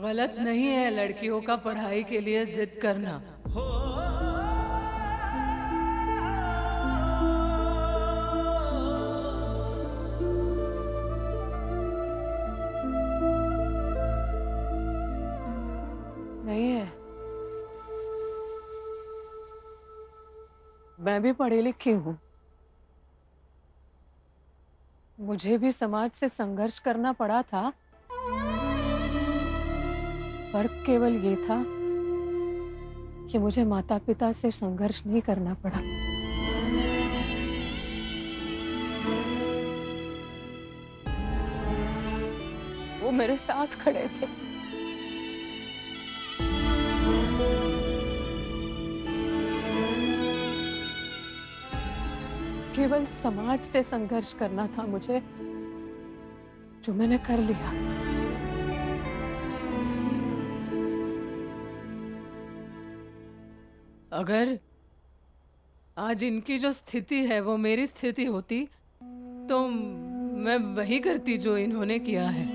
गलत नहीं है लड़कियों का पढ़ाई के लिए जिद करना। नहीं है। मैं भी पढ़ी लिखी हूँ। मुझे भी समाज से संघर्ष करना पड़ा था। फर्क केवल ये था कि मुझे माता पिता से संघर्ष नहीं करना पड़ा। वो मेरे साथ खड़े थे। केवल समाज से संघर्ष करना था मुझे, जो मैंने कर लिया। अगर आज इनकी जो स्थिति है वो मेरी स्थिति होती तो मैं वही करती जो इन्होंने किया है।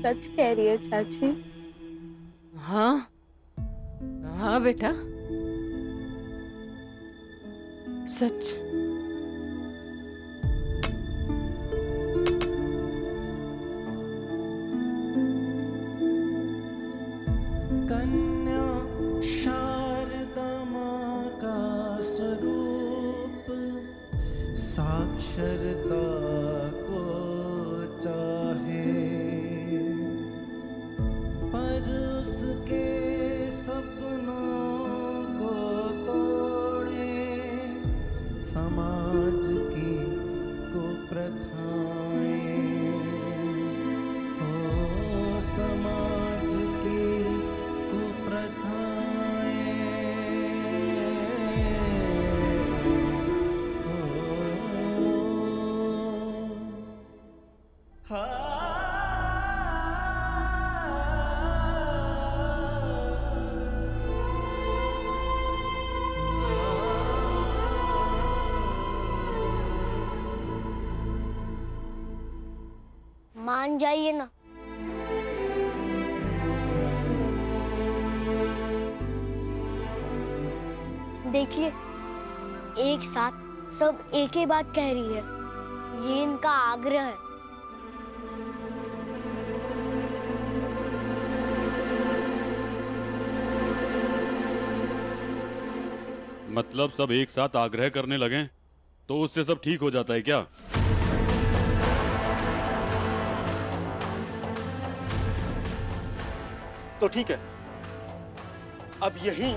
सच कह रही है चाची। हाँ हाँ बेटा, सच। कन्या शारदा माँ का स्वरूप साक्षरता को चाहे, पर उसके सपनों को तोड़े समाज की कुप्रथाएं। हो समाज की मान जाइए ना। देखिए, एक साथ सब एक ही बात कह रही है। ये इनका आग्रह है। मतलब सब एक साथ आग्रह करने लगे तो उससे सब ठीक हो जाता है क्या? तो ठीक है, अब यही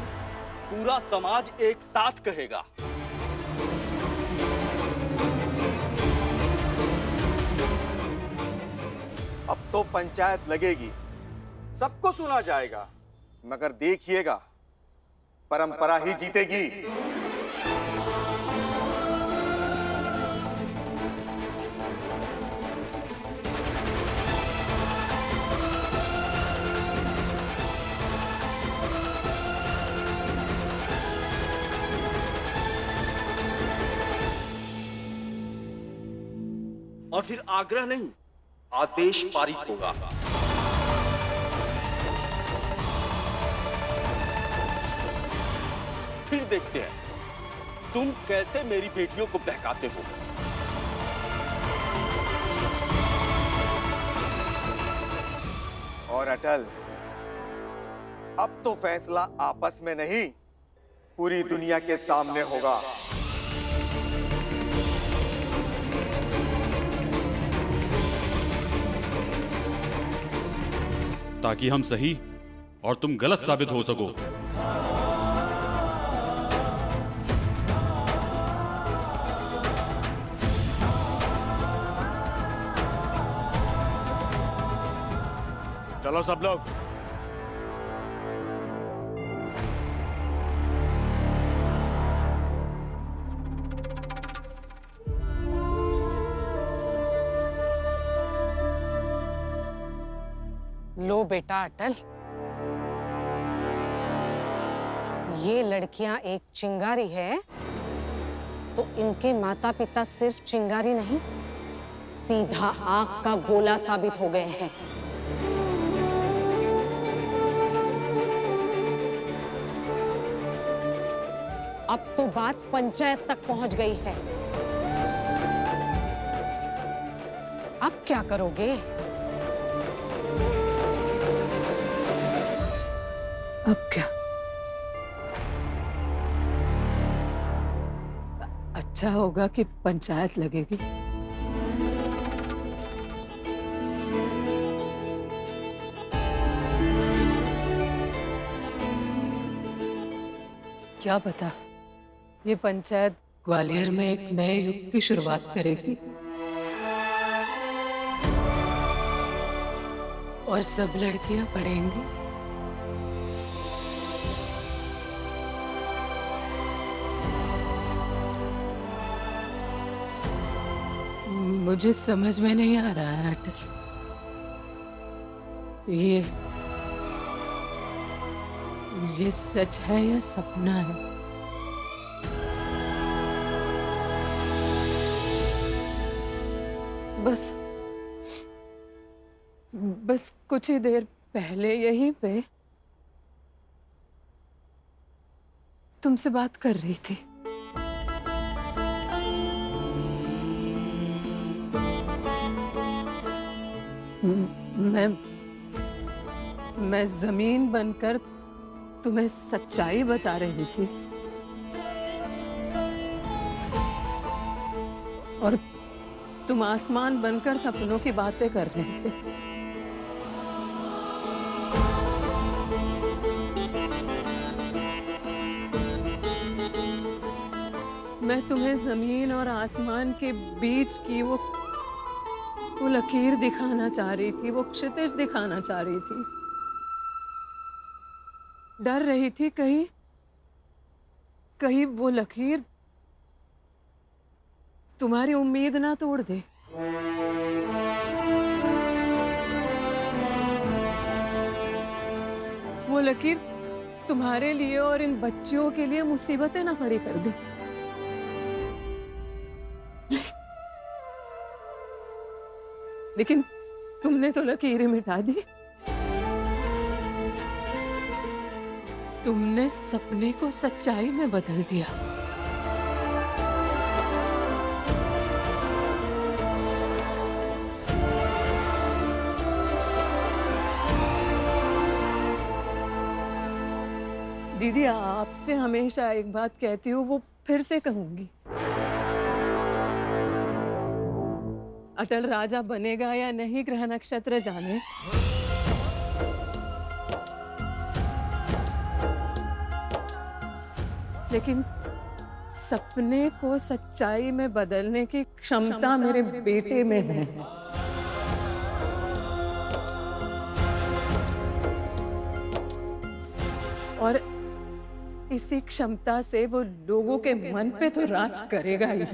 पूरा समाज एक साथ कहेगा। अब तो पंचायत लगेगी, सबको सुना जाएगा, मगर देखिएगा परंपरा ही जीतेगी। और फिर आग्रह नहीं, आदेश पारित होगा। फिर देखते हैं तुम कैसे मेरी बेटियों को बहकाते हो। और अटल, अब तो फैसला आपस में नहीं, पूरी दुनिया के सामने होगा। ताकि हम सही और तुम गलत साबित हो सको। चलो सब लोग। लो बेटा अटल, ये लड़कियां एक चिंगारी है तो इनके माता पिता सिर्फ चिंगारी नहीं, सीधा आग का गोला साबित हो गए हैं। अब तो बात पंचायत तक पहुंच गई है। अब क्या करोगे? अब क्या? अच्छा होगा कि पंचायत लगेगी। क्या पता, ये पंचायत ग्वालियर में एक नए युग की शुरुआत करेगी और सब लड़कियां पढ़ेंगी। मुझे समझ में नहीं आ रहा है अटल, ये सच है या सपना है? बस कुछ ही देर पहले यहीं पे तुमसे बात कर रही थी। मैं जमीन बनकर तुम्हें सच्चाई बता रही थी और तुम आसमान बनकर सपनों की बातें कर रहे थे। मैं तुम्हें जमीन और आसमान के बीच की वो लकीर दिखाना चाह रही थी, वो क्षितिज दिखाना चाह रही थी। डर रही थी कहीं वो लकीर तुम्हारी उम्मीद ना तोड़ दे। वो लकीर तुम्हारे लिए और इन बच्चियों के लिए मुसीबतें ना खड़ी कर दे। लेकिन तुमने तो लकीरें मिटा दी। तुमने सपने को सच्चाई में बदल दिया। दीदी, आपसे हमेशा एक बात कहती हूँ, वो फिर से कहूंगी। अटल राजा बनेगा या नहीं ग्रह नक्षत्र जाने, लेकिन सपने को सच्चाई में बदलने की क्षमता मेरे बेटे में है। और इसी क्षमता से वो लोगों के मन पे तो राज करेगा ही।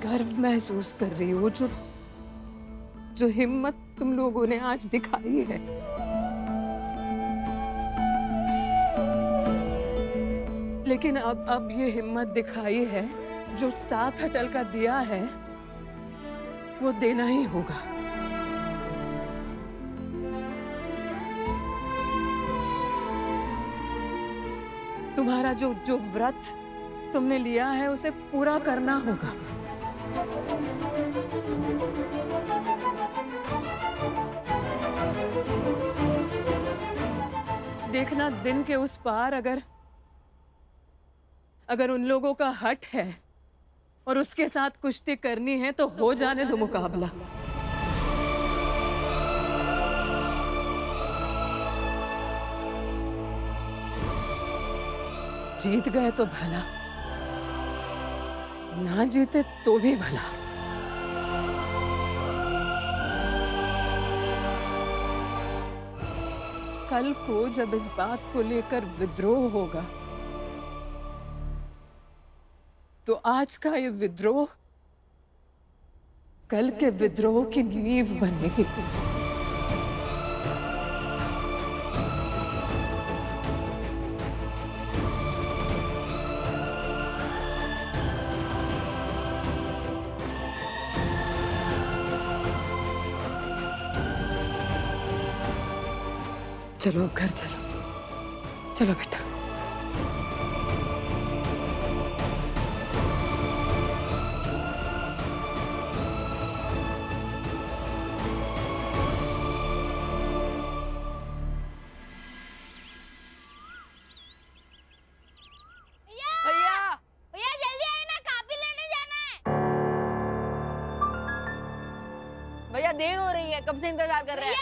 गर्व महसूस कर रही हूँ जो हिम्मत तुम लोगों ने आज दिखाई है। लेकिन अब ये हिम्मत दिखाई है, जो साथ अटल का दिया है वो देना ही होगा। तुम्हारा जो व्रत तुमने लिया है उसे पूरा करना होगा। देखना, दिन के उस पार अगर उन लोगों का हट है और उसके साथ कुश्ती करनी है तो हो जाने दो मुकाबला। जीत गए तो भला, ना जीते तो भी भला। कल को जब इस बात को लेकर विद्रोह होगा तो आज का ये विद्रोह कल के विद्रोह की नींव बनेगी। चलो अब घर चलो, चलो बेटा। भैया भैया जल्दी आइए ना, काफी लेने जाना है। भैया देर हो रही है, कब से इंतजार कर रहे हैं।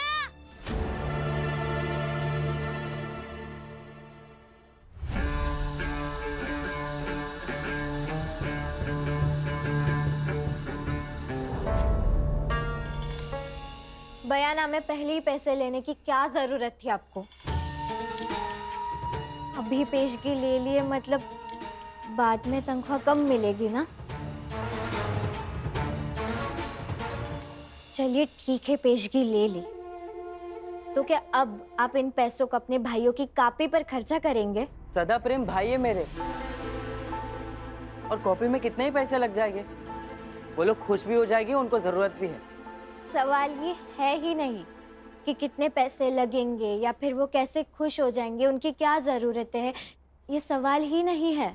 बयाना में पहले ही पैसे लेने की क्या जरूरत थी आपको? अभी पेशगी ले लिए मतलब बाद में तनख्वाह कम मिलेगी ना? चलिए ठीक है, पेशगी ले ली तो क्या अब आप इन पैसों को अपने भाइयों की कॉपी पर खर्चा करेंगे? सदा प्रेम भाई है मेरे, और कॉपी में कितने ही पैसे लग जाएंगे। वो लोग खुश भी हो जाएगी, उनको जरूरत भी है। सवाल ये है ही नहीं कि कितने पैसे लगेंगे या फिर वो कैसे खुश हो जाएंगे, उनकी क्या जरूरत है, ये सवाल ही नहीं है।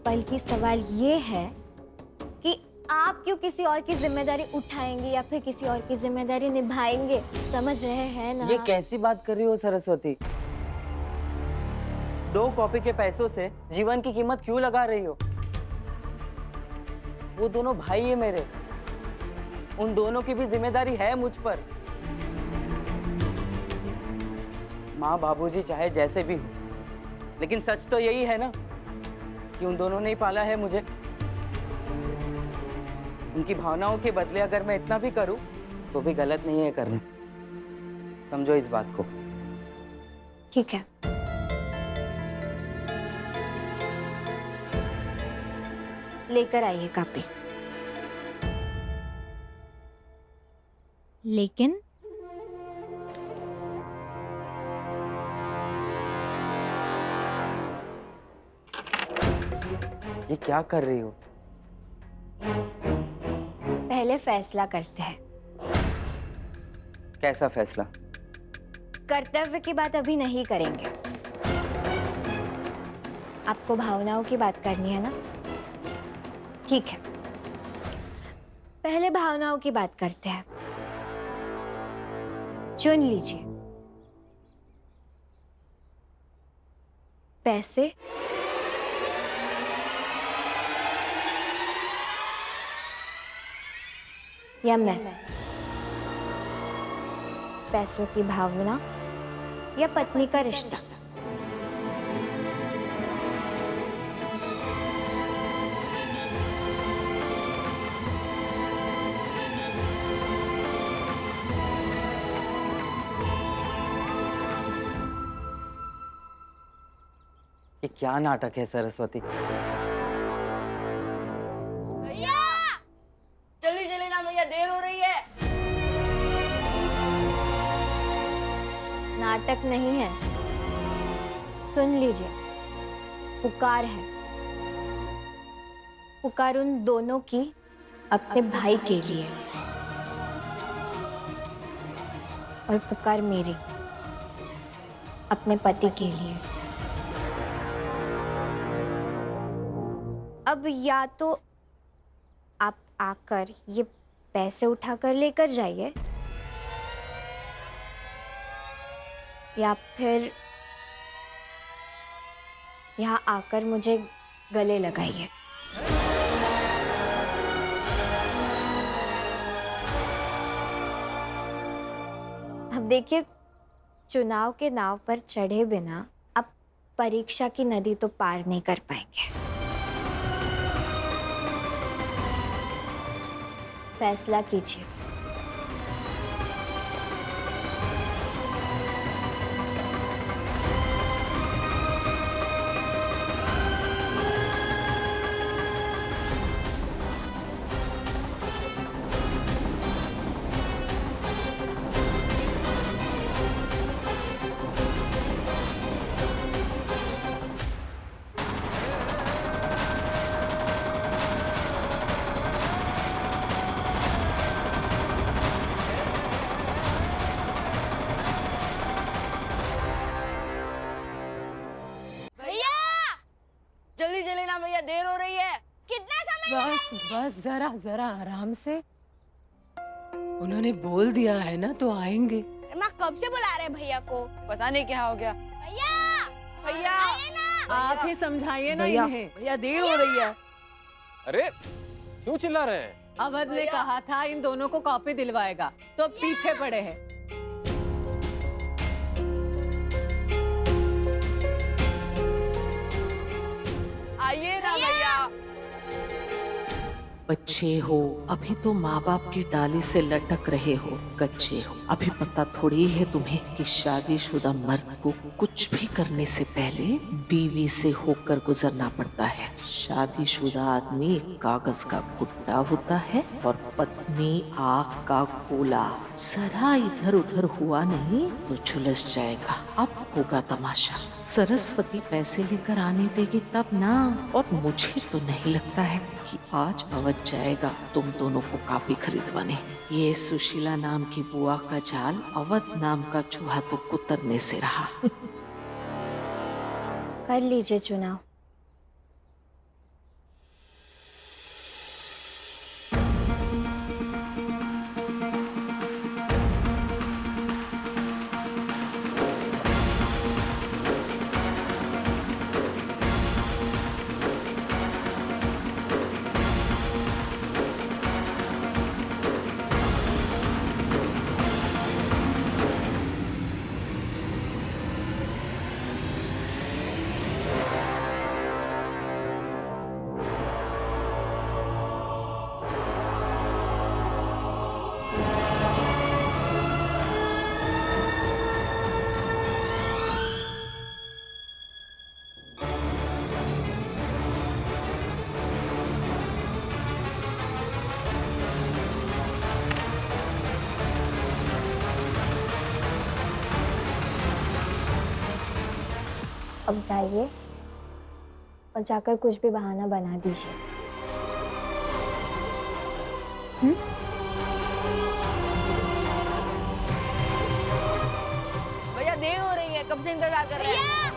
बल्कि सवाल ये है कि आप क्यों किसी और की जिम्मेदारी उठाएंगे या फिर किसी और की जिम्मेदारी निभाएंगे। समझ रहे हैं ना? ये कैसी बात कर रही हो सरस्वती? 2 कॉपी के पैसों से जीवन की कीमत क्यों लगा रही हो? वो दोनों भाई है मेरे, उन दोनों की भी जिम्मेदारी है मुझ पर। माँ बाबूजी चाहे जैसे भी हो, लेकिन सच तो यही है ना कि उन दोनों ने ही पाला है मुझे। उनकी भावनाओं के बदले अगर मैं इतना भी करूं तो भी गलत नहीं है करना। समझो इस बात को। ठीक है, लेकर आइए कॉपी। लेकिन ये क्या कर रही हो? पहले फैसला करते हैं। कैसा फैसला? कर्तव्य की बात अभी नहीं करेंगे। आपको भावनाओं की बात करनी है ना? ठीक है, पहले भावनाओं की बात करते हैं। चुन लीजिए, पैसे या मैं? पैसों की भावना या पत्नी का रिश्ता? ये क्या नाटक है सरस्वती? भैया जल्दी चले ना भैया, देर हो रही है। नाटक नहीं है, सुन लीजिए, पुकार है। पुकार उन दोनों की अपने भाई के लिए, और पुकार मेरी अपने पति के लिए। अब या तो आप आकर ये पैसे उठाकर लेकर जाइए, या फिर यहाँ आकर मुझे गले लगाइए। अब देखिए, चुनाव के नाव पर चढ़े बिना आप परीक्षा की नदी तो पार नहीं कर पाएंगे। फैसला कीजिए। देर हो रही है। कितना समय लगा? बस बस जरा जरा आराम से। उन्होंने बोल दिया है ना तो आएंगे। माँ कब से बुला रहे हैं भैया को? पता नहीं क्या हो गया। भैया भैया आइए ना। आप ही समझाइए ना भैया इन्हें। भैया देर हो रही है। अरे क्यों चिल्ला रहे हैं? अवध ने कहा था इन दोनों को कॉपी दिलवाएगा, तो अब पीछे पड़े हैं। आइए ना भैया। बच्चे हो, अभी तो माँ बाप की डाली से लटक रहे हो, कच्चे हो। अभी पता थोड़ी है तुम्हें कि शादीशुदा मर्द को कुछ भी करने से पहले बीवी से होकर गुजरना पड़ता है। शादीशुदा आदमी एक कागज का गुड्डा होता है और पत्नी आग का गोला। जरा इधर उधर हुआ नहीं तो झुलस जाएगा। अब होगा तमाशा। सरस्वती पैसे लेकर आने देगी तब ना। और मुझे तो नहीं लगता है कि आज अवध जाएगा तुम दोनों को कापी खरीदवाने। ये सुशीला नाम की बुआ का जाल अवध नाम का चूहा तो कुतरने से रहा। कर लीजिए चुनाव। अब जाइए और जाकर कुछ भी बहाना बना दीजिए। भैया देर हो रही है, कब से इंतजार कर रहे हैं।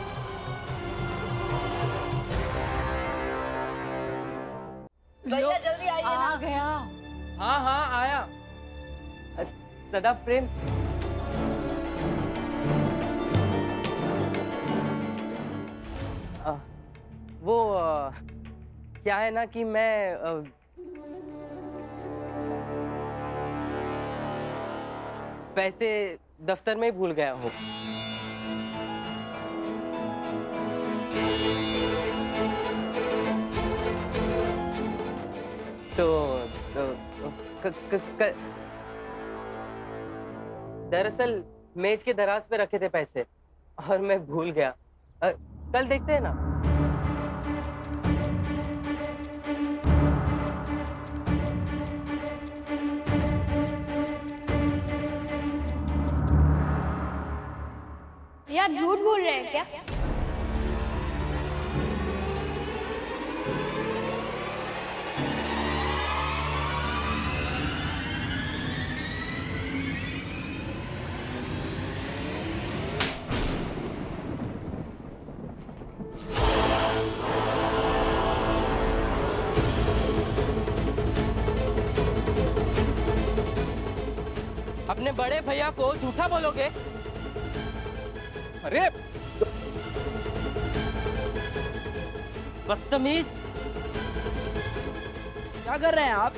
भैया जल्दी आइए आ ना। गया। हाँ हाँ आया। सदा प्रेम। वो क्या है ना कि मैं पैसे दफ्तर में ही भूल गया हूँ। दरअसल मेज के दराज पे रखे थे पैसे और मैं भूल गया। कल देखते हैं ना। भैया आप झूठ बोल रहे हैं क्या? अपने बड़े भैया को झूठा बोलोगे? अरे बदतमीज। क्या कर रहे हैं आप?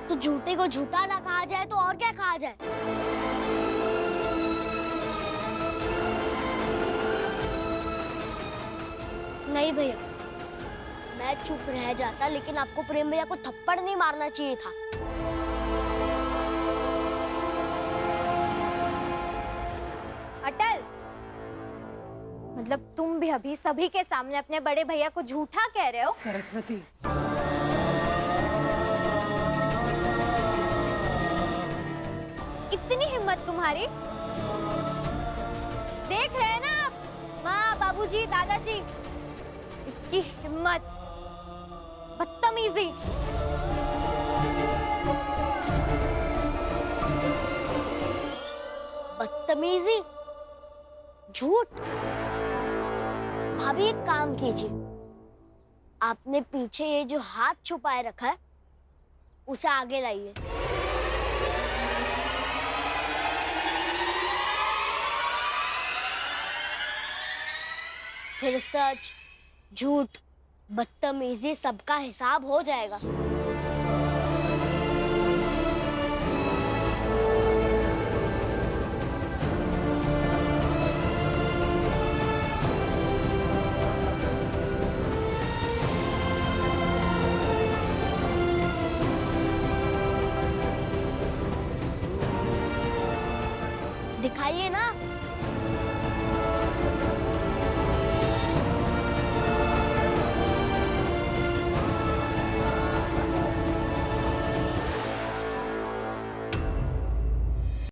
तो झूठे को झूठा ना कहा जाए तो और क्या कहा जाए? नहीं भैया, मैं चुप रह जाता, लेकिन आपको प्रेम भैया को थप्पड़ नहीं मारना चाहिए था। अटल, मतलब तुम भी अभी सभी के सामने अपने बड़े भैया को झूठा कह रहे हो? सरस्वती, इतनी हिम्मत तुम्हारी? देख रहे हैं ना आप, माँ, बाबूजी, दादाजी, इसकी हिम्मत, बदतमीजी। बदतमीजी, झूठ। भाभी एक काम कीजिए, आपने पीछे ये जो हाथ छुपाए रखा है उसे आगे लाइए। फिर सच, झूठ, बदतमीजी सबका हिसाब हो जाएगा। दिखाइए ना।